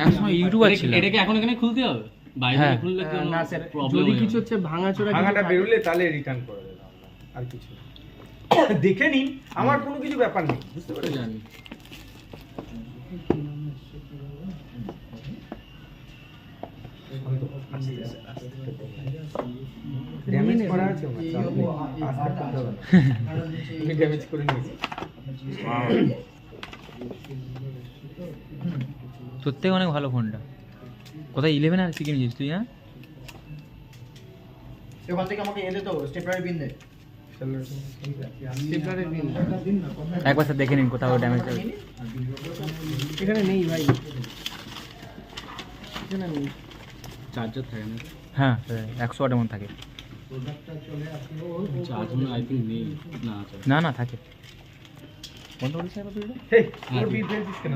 একসময় ইউটিউবার ছিল। এটাকে এখন এখানে খুলতে হবে, বাইরে খুললে না স্যার, যদি কিছু হচ্ছে ভাঙাটা বেরোলে তাহলে রিটার্ন করে দেবো আমরা, আর কিছু না। দেখে নিন, আমার কোনো কিছু ব্যাপার নেই, বুঝতে পারছেন? ড্যামেজ করা আছে ড্যামেজ করে নিয়েছি। তোর থেকে অনেক ভালো ফোনটা। কোথায় 11 আর কি নিয়েছিস তুই? হ্যাঁ, ওখান থেকে আমাকে এনে তো স্টেপলার পিন দে। স্টেপলারের পিন একবার স্যার দেখে নিন কোথাও ড্যামেজ আছে। এখানে নেই ভাই, এখানে নেই। চার্জার থাকে না? হ্যাঁ, 100 ওয়াটের মতো থাকে। চার্জার আই থিঙ্ক নেই। না না থাকে। বন্ধ করেছে হেই, ওর বিল ফেলছিস কেন?